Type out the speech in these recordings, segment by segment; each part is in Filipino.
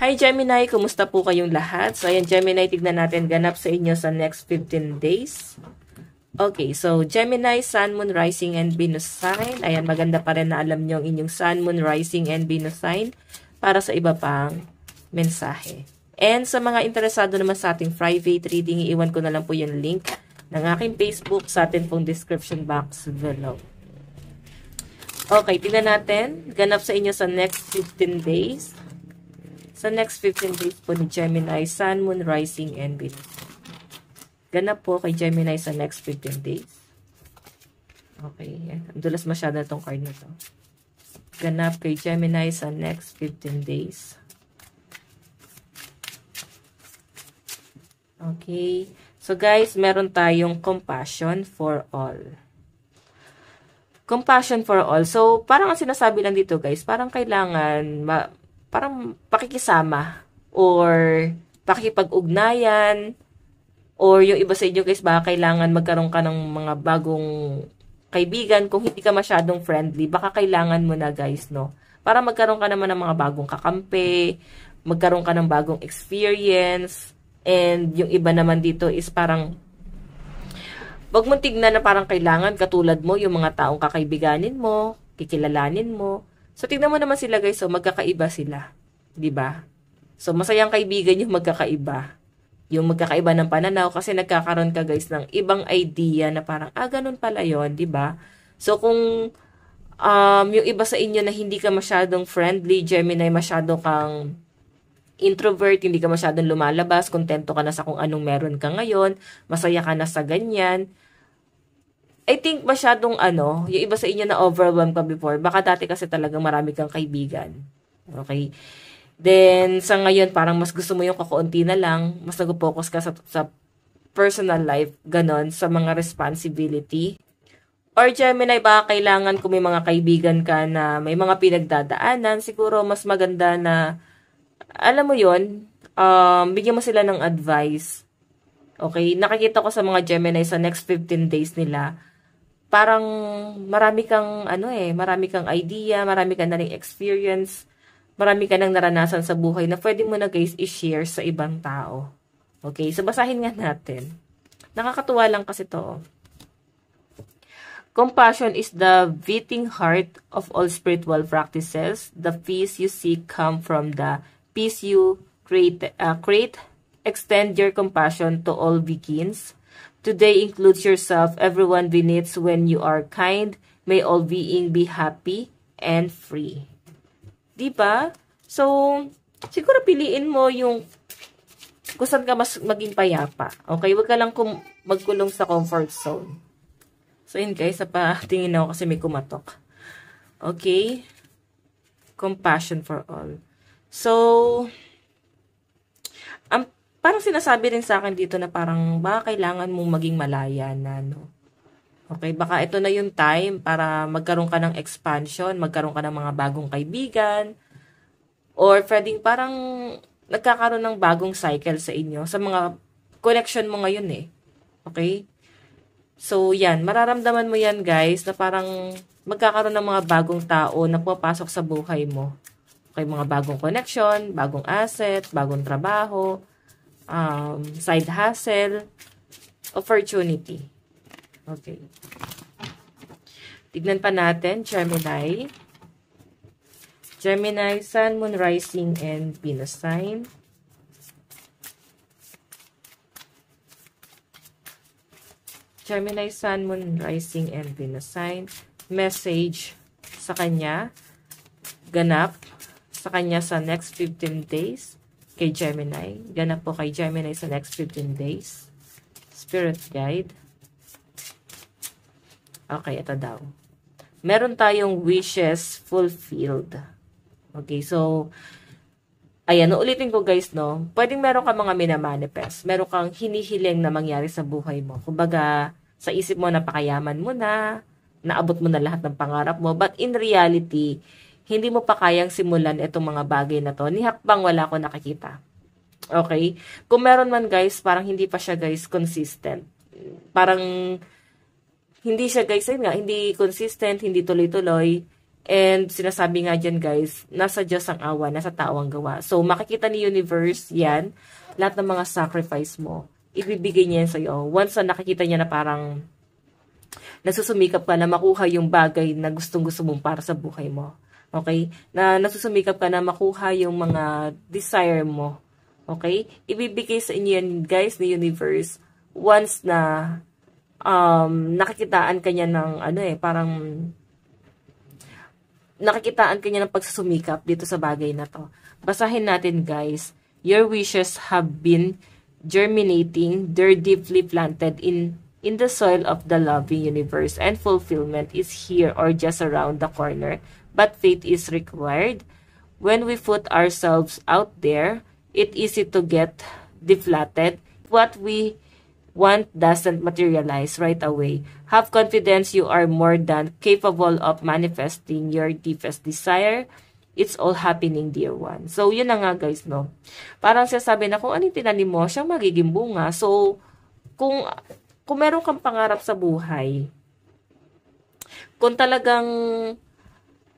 Hi Gemini, kumusta po kayong lahat? So ayan Gemini, tignan natin ganap sa inyo sa next 15 days. Okay, so Gemini, Sun, Moon, Rising, and Venus sign. Ayan, maganda pa rin na alam nyo ang inyong Sun, Moon, Rising, and Venus sign para sa iba pang mensahe. And sa mga interesado naman sa ating private reading, iiwan ko na lang po yung link ng aking Facebook sa atin pong description box below. Okay, tignan natin. Ganap sa inyo sa next 15 days. Sa next 15 days po ni Gemini, Sun, Moon, Rising, and Venus. Ganap po kay Gemini sa next 15 days. Okay, yan. Ang dulas masyado na itong card na to. Ganap kay Gemini sa next 15 days. Okay. So guys, meron tayong compassion for all. Compassion for all. So, parang ang sinasabi lang dito guys, parang kailangan parang pakikisama or pakikipag-ugnayan or yung iba sa inyo guys baka kailangan magkaroon ka ng mga bagong kaibigan kung hindi ka masyadong friendly baka kailangan mo na guys no para magkaroon ka naman ng mga bagong kakampi, magkaroon ka ng bagong experience, and yung iba naman dito is parang wag mong tignan na parang kailangan katulad mo yung mga taong kakaibiganin mo, kikilalanin mo. So, tignan mo naman sila guys, so magkakaiba sila. 'Di ba? So, masayang kaibigan yung magkakaiba. Yung magkakaiba ng pananaw kasi nagkakaroon ka guys ng ibang idea na parang, ganun pala yun, 'di ba? So, kung yung iba sa inyo na hindi ka masyadong friendly, Gemini, masyado kang introvert, hindi ka masyadong lumalabas, kontento ka na sa kung anong meron ka ngayon, masaya ka na sa ganyan, I think masyadong yung iba sa inyo na overwhelmed ka before. Baka dati kasi talagang marami kang kaibigan. Okay? Then, sa ngayon, parang mas gusto mo yung kakaunti na lang. Mas nag-focus ka sa personal life. Ganon, sa mga responsibility. Or Gemini, baka kailangan kung may mga kaibigan ka na may mga pinagdadaanan, siguro mas maganda na, alam mo yon, bigyan mo sila ng advice. Okay? Nakikita ko sa mga Gemini sa next 15 days nila, parang marami kang marami kang idea, marami kang naring experience, marami ka nang naranasan sa buhay na pwede mo na guys i-share sa ibang tao. Okay, so basahin nga natin. Nakakatuwa lang kasi to. Compassion is the beating heart of all spiritual practices. The peace you seek come from the peace you create. Extend your compassion to all beings. Today includes yourself, everyone beneath. When you are kind, may all being be happy and free. Diba? So, siguro piliin mo yung kung saan ka mas maging payapa. Okay? Huwag ka lang magkulong sa comfort zone. So, yun guys, tingin ako kasi may kumatok. Okay? Compassion for all. So, parang sinasabi rin sa akin dito na parang baka kailangan mong maging malaya na, no? Okay, baka ito na yung time para magkaroon ka ng expansion, magkaroon ka ng mga bagong kaibigan, or pwedeng parang nagkakaroon ng bagong cycle sa inyo, sa mga connection mo ngayon eh. Okay? So, yan. Mararamdaman mo yan, guys, na parang magkakaroon ng mga bagong tao na papasok sa buhay mo. Okay, mga bagong connection, bagong asset, bagong trabaho, side hustle, opportunity. Okay. Tignan pa natin, Gemini. Gemini, Sun, Moon, Rising, and Venus sign. Gemini, Sun, Moon, Rising, and Venus sign. Message sa kanya. Ganap sa kanya sa next 15 days. Kay Gemini. Ganap po kay Gemini sa next 15 days. Spirit guide. Okay, ito daw. Meron tayong wishes fulfilled. Okay, so, ayan, ulitin ko guys, no? Pwedeng meron ka mga minamanifest. Meron kang hinihiling na mangyari sa buhay mo. Kumbaga, sa isip mo, napakayaman mo na, naabot mo na lahat ng pangarap mo. But in reality, hindi mo pa kayang simulan itong mga bagay na to. Ni hakbang wala ko nakikita. Okay? Kung meron man guys, parang hindi pa siya guys consistent. Parang hindi siya guys, ayun nga, hindi consistent, hindi tuloy-tuloy. And sinasabi nga dyan guys, nasa Diyos ang awa, nasa tao ang gawa. So makikita ni universe yan, lahat ng mga sacrifice mo, ibibigay niya yan sa'yo. Once na nakikita niya na parang nagsusumikap ka na makuha yung bagay na gustong-gusto mong para sa buhay mo. Okay? Na nagsusumikap ka na makuha yung mga desire mo. Okay? Ibibigay sa inyo yan guys ni universe once na nakikitaan ka niya ng parang nakikitaan ka niya ng pagsusumikap dito sa bagay na to. Basahin natin guys. Your wishes have been germinating. They're deeply planted in the soil of the loving universe, and fulfillment is here or just around the corner. But faith is required. When we put ourselves out there, it's easy to get deflated. What we want doesn't materialize right away. Have confidence you are more than capable of manifesting your deepest desire. It's all happening, dear one. So, yun na nga guys, no? Parang sasabi na kung anong tinanim mo, siyang magiging bunga. So, kung meron kang pangarap sa buhay, kung talagang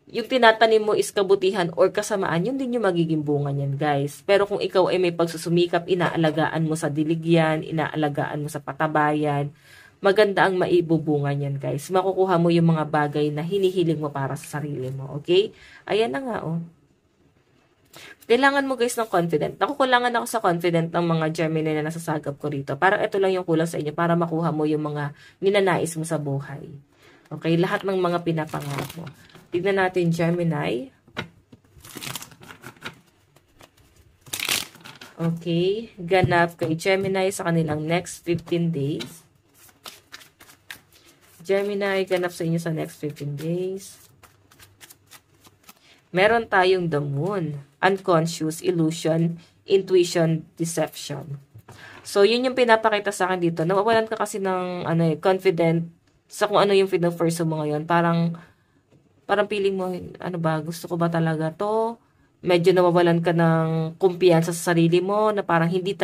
yung tinatanim mo is kabutihan or kasamaan, yun din yung magiging bunga niyan, guys. Pero kung ikaw ay may pagsusumikap, inaalagaan mo sa diligyan, inaalagaan mo sa patabayan, maganda ang maibubunga niyan, guys. Makukuha mo yung mga bagay na hinihiling mo para sa sarili mo, okay? Ayan na nga, oh. Kailangan mo, guys, ng confident. Nakukulangan ako sa confident ng mga Gemini na nasasagap ko rito. Parang ito lang yung kulang sa inyo para makuha mo yung mga ninanais mo sa buhay. Okay? Lahat ng mga pinapangarap mo. Tignan natin, Gemini. Okay. Ganap kay Gemini sa kanilang next 15 days. Gemini, ganap sa inyo sa next 15 days. Meron tayong the moon. Unconscious, illusion, intuition, deception. So, yun yung pinapakita sa akin dito. Nawawalan ka kasi ng confident sa kung ano yung pinag-first mo ngayon. Parang feeling mo, gusto ko ba talaga to? Medyo nawawalan ka ng kumpiyansa sa sarili mo na parang hindi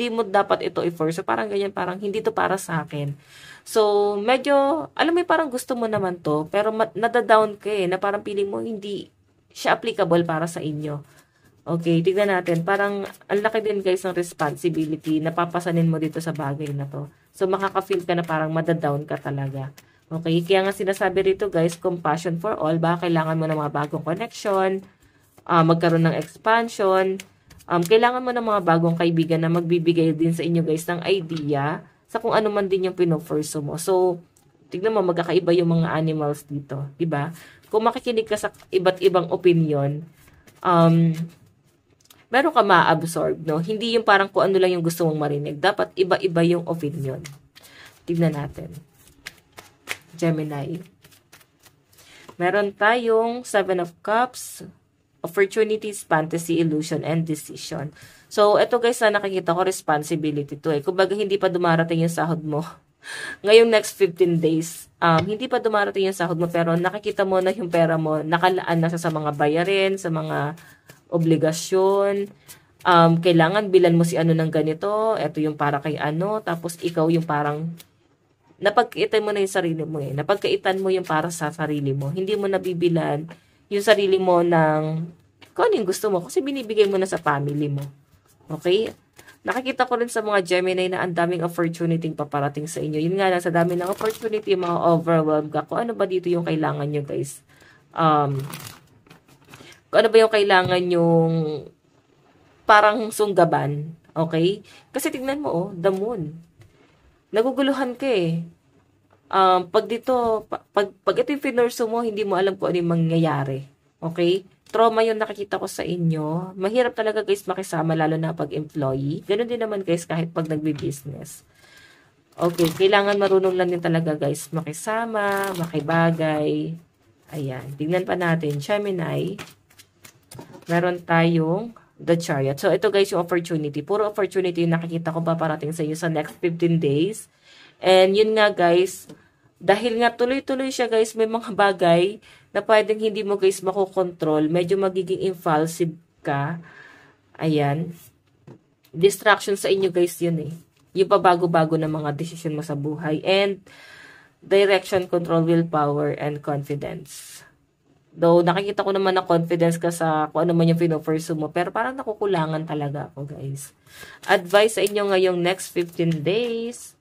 mo dapat ito i-force. So, parang ganyan, parang hindi to para sa akin. So, medyo, alam mo, parang gusto mo naman to, pero nadadown ka na parang feeling mo hindi siya applicable para sa inyo. Okay, tignan natin. Parang, ang laki din guys ng responsibility na papasanin mo dito sa bagay na to. So, makaka-feel ka na parang madadown ka talaga. Okay, kaya nga sinasabi rito guys, compassion for all. Baka kailangan mo ng mga bagong connection, magkaroon ng expansion, kailangan mo ng mga bagong kaibigan na magbibigay din sa inyo guys ng idea sa kung ano man din yung pinofurso mo. So, tignan mo, magkakaiba yung mga animals dito. Diba? Kung makikinig ka sa iba't ibang opinion, meron ka ma-absorb, no? Hindi yung parang kung ano lang yung gusto mong marinig. Dapat iba-iba yung opinion. Tignan natin. Gemini. Meron tayong 7 of Cups, opportunities, fantasy, illusion, and decision. So, ito guys na nakikita ko, responsibility to Kumbaga, hindi pa dumarating yung sahod mo. Ngayong next 15 days, hindi pa dumarating yung sahod mo, pero nakikita mo na yung pera mo, nakalaan na sa mga bayarin, sa mga obligasyon. Kailangan bilan mo si ano ng ganito, ito yung para kay ano, tapos ikaw yung parang napagkaitan mo na yung sarili mo Napagkaitan mo yung para sa sarili mo. Hindi mo nabibilan yung sarili mo ng kung ano yung gusto mo kasi binibigay mo na sa family mo. Okay? Nakikita ko rin sa mga Gemini na ang daming opportunity paparating sa inyo. Yun nga lang, sa dami ng opportunity, mga overwhelmed ka. Kung ano ba dito yung kailangan nyo, guys? Kung ano ba yung kailangan yung parang sunggaban. Okay? Kasi tignan mo, the moon. Naguguluhan ka pag ito yung pinurso mo, hindi mo alam kung ano yung mangyayari. Okay? Trauma yung nakikita ko sa inyo. Mahirap talaga guys makisama, lalo na pag employee. Ganun din naman guys kahit pag nagbi-business. Okay, kailangan marunong lang din talaga guys makisama, makibagay. Ayan, tignan pa natin. Gemini. Meron tayong the Chariot. So, ito guys yung opportunity. Puro opportunity yung nakikita ko paparating sa inyo sa next 15 days. And yun nga guys, dahil nga tuloy-tuloy siya guys, may mga bagay na pwedeng hindi mo guys makokontrol. Medyo magiging impulsive ka. Ayan. Distraction sa inyo guys yun Yung pabago-bago na mga desisyon mo sa buhay. And direction, control, willpower, and confidence. Though, nakikita ko naman na confidence ka sa kung ano man yung pino-pursue mo, pero parang nakukulangan talaga ako, guys. Advice sa inyo ngayong next 15 days,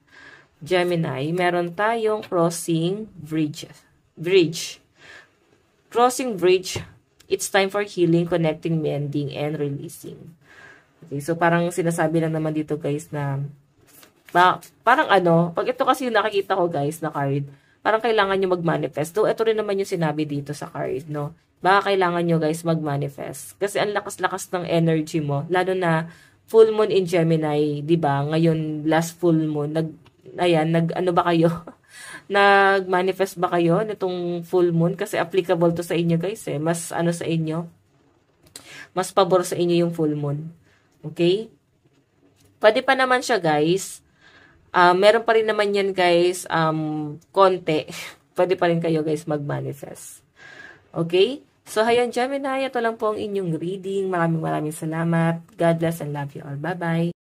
Gemini, meron tayong crossing bridge. Crossing bridge, it's time for healing, connecting, mending, and releasing. Okay, so parang sinasabi lang naman dito, guys, na parang pag ito kasi yung nakikita ko, guys, na card, parang kailangan nyo mag-manifest. Though, ito rin naman yung sinabi dito sa card, no? Baka kailangan nyo, guys, mag-manifest. Kasi ang lakas-lakas ng energy mo. Lalo na, full moon in Gemini, di ba? Ngayon, last full moon, ano ba kayo? Nag-manifest ba kayo nitong full moon? Kasi applicable to sa inyo, guys, eh. Mas, sa inyo? Mas pabor sa inyo yung full moon. Okay? Pwede pa naman siya, guys. Meron pa rin naman yan, guys, konti. Pwede pa rin kayo, guys, mag-manifest. Okay? So, ayan, Gemini, ito lang po ang inyong reading. Maraming salamat. God bless and love you all. Bye-bye.